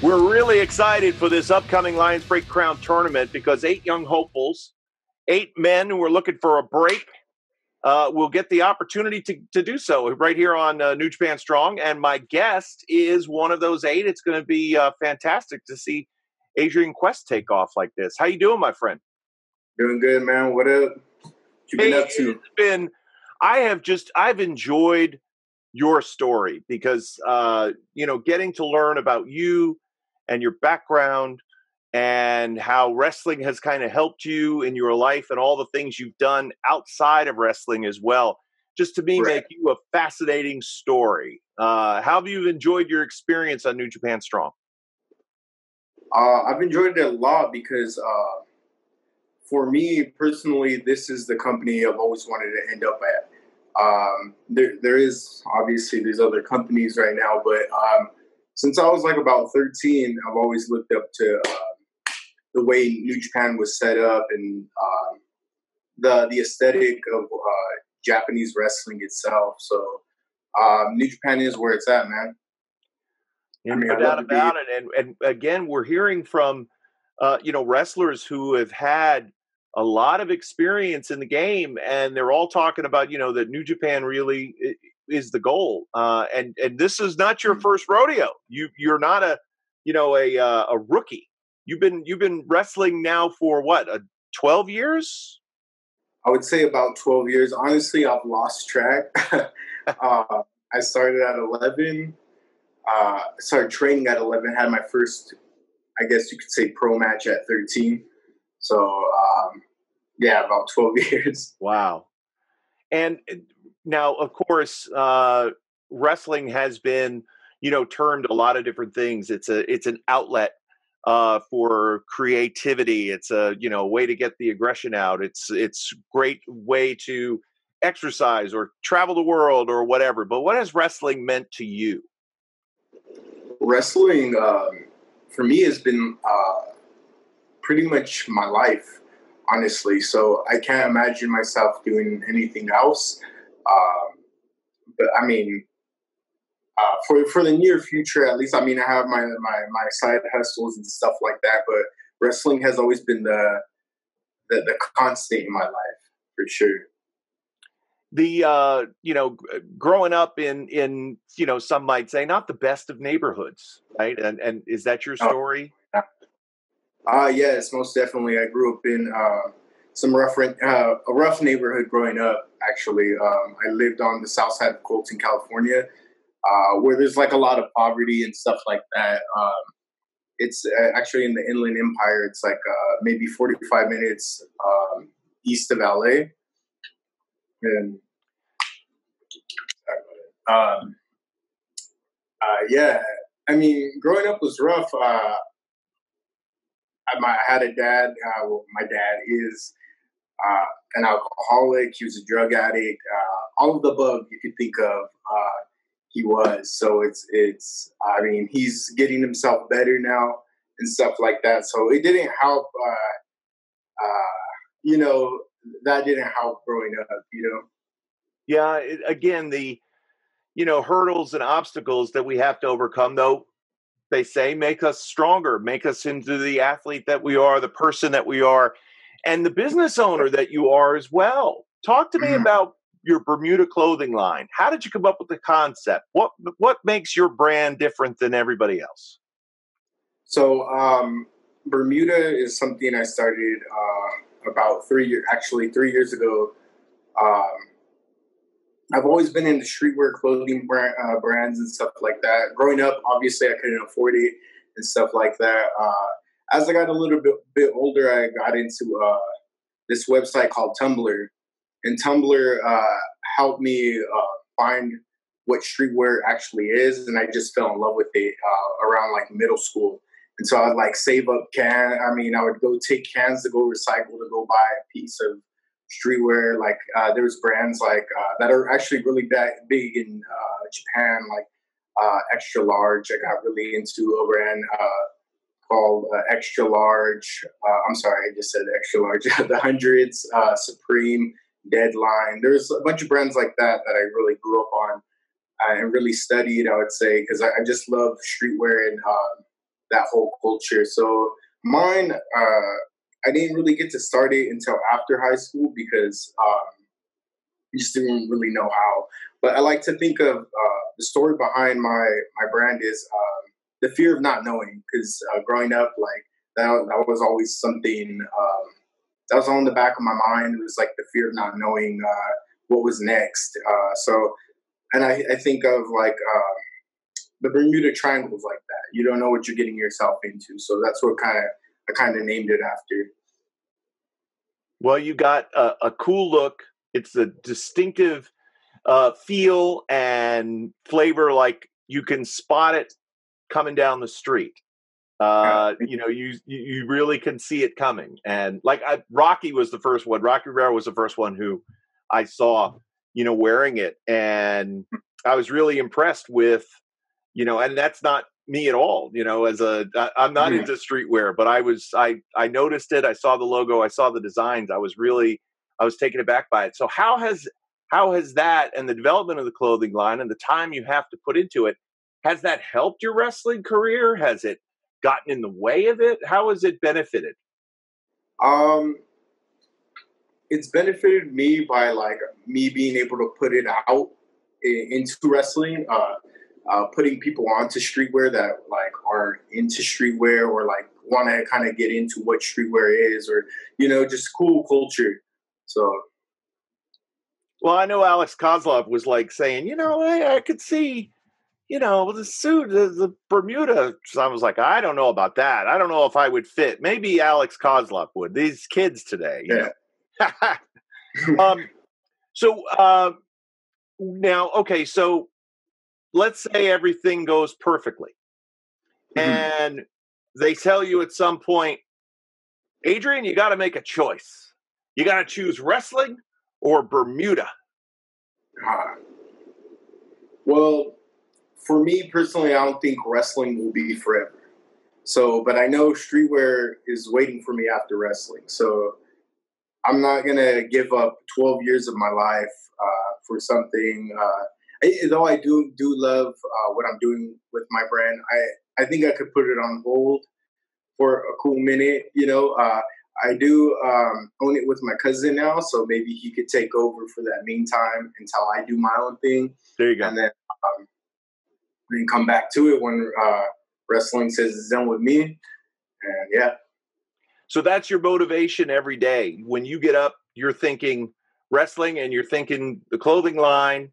We're really excited for this upcoming Lions Break Crown tournament because 8 young hopefuls, 8 men who are looking for a break, will get the opportunity to do so right here on New Japan Strong. And my guest is one of those 8. It's going to be fantastic to see Adrian Quest take off like this. How you doing, my friend? Doing good, man. What up? What you been up to? I've enjoyed your story because, getting to learn about you and your background and how wrestling has kind of helped you in your life and all the things you've done outside of wrestling as well. Just to me, Right. make you a fascinating story. How have you enjoyed your experience on New Japan Strong? I've enjoyed it a lot because for me personally, this is the company I've always wanted to end up at. There is obviously there's other companies right now, but since I was like about 13, I've always looked up to the way New Japan was set up and the aesthetic of Japanese wrestling itself. So New Japan is where it's at, man. No doubt about it. And again, we're hearing from wrestlers who have had a lot of experience in the game, and they're all talking about that New Japan really is the goal. And this is not your first rodeo. You're not a rookie. You've been wrestling now for what, 12 years? I would say about 12 years. Honestly, I've lost track. I started at 11. Started training at 11. Had my first, I guess you could say, pro match at 13. So, about 12 years. Wow. And now, of course, wrestling has been, turned a lot of different things. It's an outlet for creativity. It's a way to get the aggression out. It's great way to exercise or travel the world or whatever. But what has wrestling meant to you? Wrestling for me has been pretty much my life, honestly. So I can't imagine myself doing anything else. But I mean, for the near future, at least, I mean, I have my side hustles and stuff like that. But wrestling has always been the constant in my life, for sure. The growing up in some might say not the best of neighborhoods, right? And is that your story? Yes, most definitely. I grew up in a rough neighborhood growing up. Actually, I lived on the south side of Colton, California, where there's like a lot of poverty and stuff like that. It's actually in the Inland Empire. It's like maybe 45 minutes east of LA. And I mean, growing up was rough. I had a dad. My dad is an alcoholic. He was a drug addict. All of the above you could think of, he was. So it's. I mean, he's getting himself better now and stuff like that. So it didn't help. That didn't help growing up. Yeah. Again, the hurdles and obstacles that we have to overcome, though, they say make us stronger, make us into the athlete that we are, the person that we are, and the business owner that you are as well. Talk to me about your Bermuda clothing line. How did you come up with the concept? What makes your brand different than everybody else? So Bermuda is something I started about 3 years ago. I've always been into streetwear clothing brands and stuff like that. Growing up, obviously, I couldn't afford it and stuff like that. As I got a little bit older, I got into this website called Tumblr. And Tumblr helped me find what streetwear actually is. And I just fell in love with it around like middle school. And so I would like save up I would go take cans to go recycle to go buy a piece of streetwear. Like there's brands like that are actually really big in Japan, like Extra Large. I got really into a brand called Extra Large. I'm sorry, I just said Extra Large. The Hundreds, Supreme, Deadline. There's a bunch of brands like that I really grew up on and really studied, I would say, because I just love streetwear and that whole culture. So mine, I didn't really get to start it until after high school because I just didn't really know how. But I like to think of the story behind my brand is the fear of not knowing. Because growing up, like that was always something that was on the back of my mind. It was like the fear of not knowing what was next. And I think of like the Bermuda Triangle is like that. You don't know what you're getting yourself into. So that's what I kind of named it after. Well, you got a cool look. It's a distinctive feel and flavor, like you can spot it coming down the street. You know, you really can see it coming. And like Rocky was the first one. Rocky Rivera was the first one who I saw, you know, wearing it, and I was really impressed with, you know, and that's not me at all. You know, I'm not into streetwear, but I noticed it. I saw the logo. I saw the designs. I was taken aback by it. So how has that and the development of the clothing line and the time you have to put into it, has that helped your wrestling career? Has it gotten in the way of it? How has it benefited? It's benefited me by like me being able to put it out into wrestling, putting people onto streetwear that like are into streetwear or like want to kind of get into what streetwear is, or you know, just cool culture. So. Well, I know Alex Kozlov was like saying, you know, hey, I could see, you know, the suit, the Bermuda. So I was like, I don't know about that. I don't know if I would fit. Maybe Alex Kozlov would. These kids today, you know. So now, okay, so let's say everything goes perfectly, and they tell you at some point, Adrian, you got to make a choice. You got to choose wrestling or Bermuda. Well, for me personally, I don't think wrestling will be forever. So, but I know streetwear is waiting for me after wrestling. So I'm not gonna give up 12 years of my life for something. Though I do love what I'm doing with my brand, I think I could put it on hold for a cool minute. You know, I do own it with my cousin now, so maybe he could take over for that meantime until I do my own thing. There you go. And then come back to it when wrestling says it's done with me. And yeah. So that's your motivation every day. When you get up, you're thinking wrestling and you're thinking the clothing line.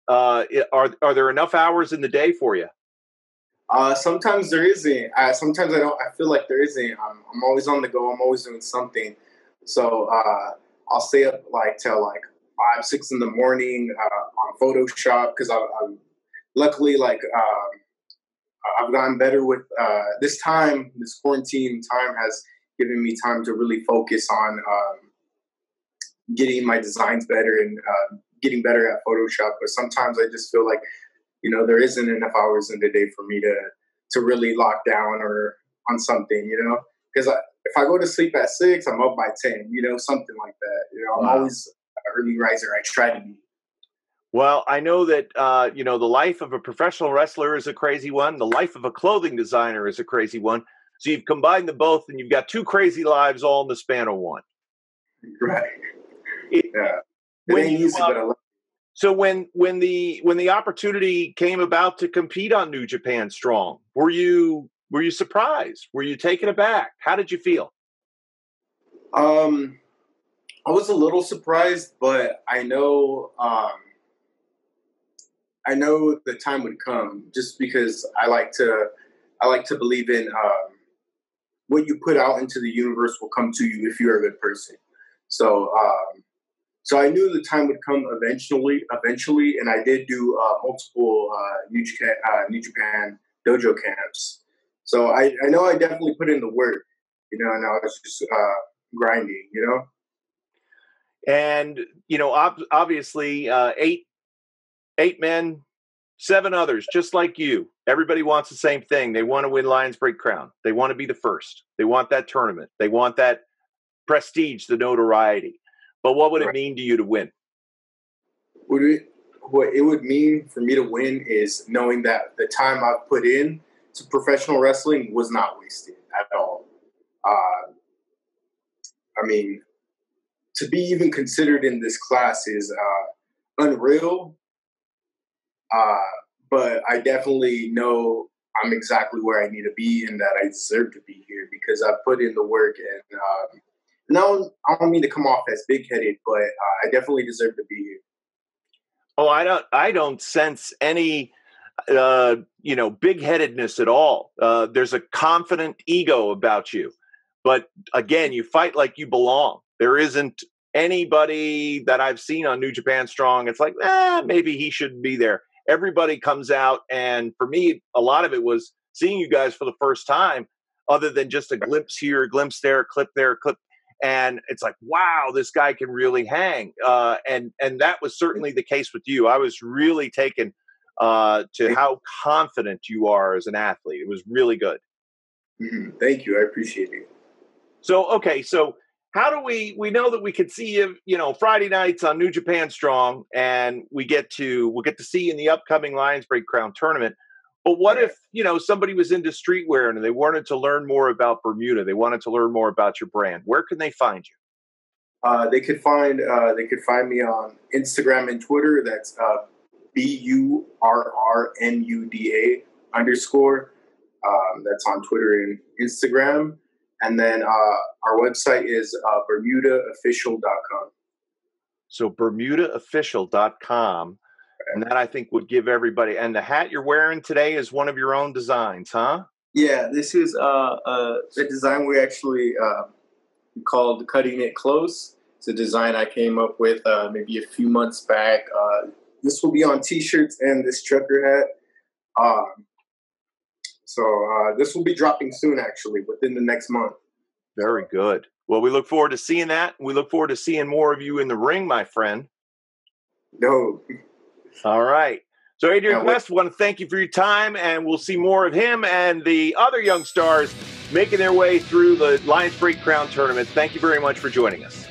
Are there enough hours in the day for you? Sometimes there isn't. Sometimes I don't. I feel like there isn't. I'm always on the go. I'm always doing something. So I'll stay up like till like 5, 6 in the morning on Photoshop because I'm luckily like I've gotten better with this time. This quarantine time has given me time to really focus on getting my designs better and getting better at Photoshop. But sometimes I just feel like, you know, there isn't enough hours in the day for me to really lock down or on something, you know, because if I go to sleep at 6, I'm up by 10, you know, something like that. You know, I'm always an early riser. I try to be. Well, I know that, you know, the life of a professional wrestler is a crazy one. The life of a clothing designer is a crazy one. So you've combined them both and you've got 2 crazy lives all in the span of one. Right. Yeah. It ain't easy, but I love it. So when the opportunity came about to compete on New Japan Strong, were you surprised? Were you taken aback? How did you feel? I was a little surprised, but I know the time would come. Just because I like to believe in what you put out into the universe will come to you if you're a good person. So. So I knew the time would come eventually, and I did do multiple New Japan dojo camps. So I know I definitely put in the work, you know, and I was just grinding, you know. And you know, obviously, 8 men, 7 others, just like you. Everybody wants the same thing. They want to win Lions Break Crown. They want to be the first. They want that tournament. They want that prestige, the notoriety. But what would it mean to you to win? What it would mean for me to win is knowing that the time I've put in to professional wrestling was not wasted at all. I mean, to be even considered in this class is unreal. But I definitely know I'm exactly where I need to be and that I deserve to be here because I put in the work. And no, I don't mean to come off as big-headed, but I definitely deserve to be here. Oh, I don't sense any, big-headedness at all. There's a confident ego about you. But again, you fight like you belong. There isn't anybody that I've seen on New Japan Strong. It's like, maybe he shouldn't be there. Everybody comes out. And for me, a lot of it was seeing you guys for the first time, other than just a glimpse here, a glimpse there, a clip there, a clip. And it's like, wow, this guy can really hang. And that was certainly the case with you. I was really taken to how confident you are as an athlete. It was really good. Mm-hmm. Thank you. I appreciate it. So, okay. So how do we know that we could see you, Friday nights on New Japan Strong, and we'll get to see you in the upcoming Lions Break Crown tournament. But what if, somebody was into streetwear and they wanted to learn more about Bermuda? They wanted to learn more about your brand. Where can they find you? They could find me on Instagram and Twitter. That's BURRNUDA _. That's on Twitter and Instagram. And then our website is BermudaOfficial.com. So BermudaOfficial.com. And that, I think, would give everybody. And the hat you're wearing today is one of your own designs, huh? Yeah, this is a design we actually called Cutting It Close. It's a design I came up with maybe a few months back. This will be on T-shirts and this trucker hat. So this will be dropping soon, actually, within the next month. Very good. Well, we look forward to seeing that. We look forward to seeing more of you in the ring, my friend. No. All right. So, Adrian Quest, want to thank you for your time, and we'll see more of him and the other young stars making their way through the Lions Break Crown tournament. Thank you very much for joining us.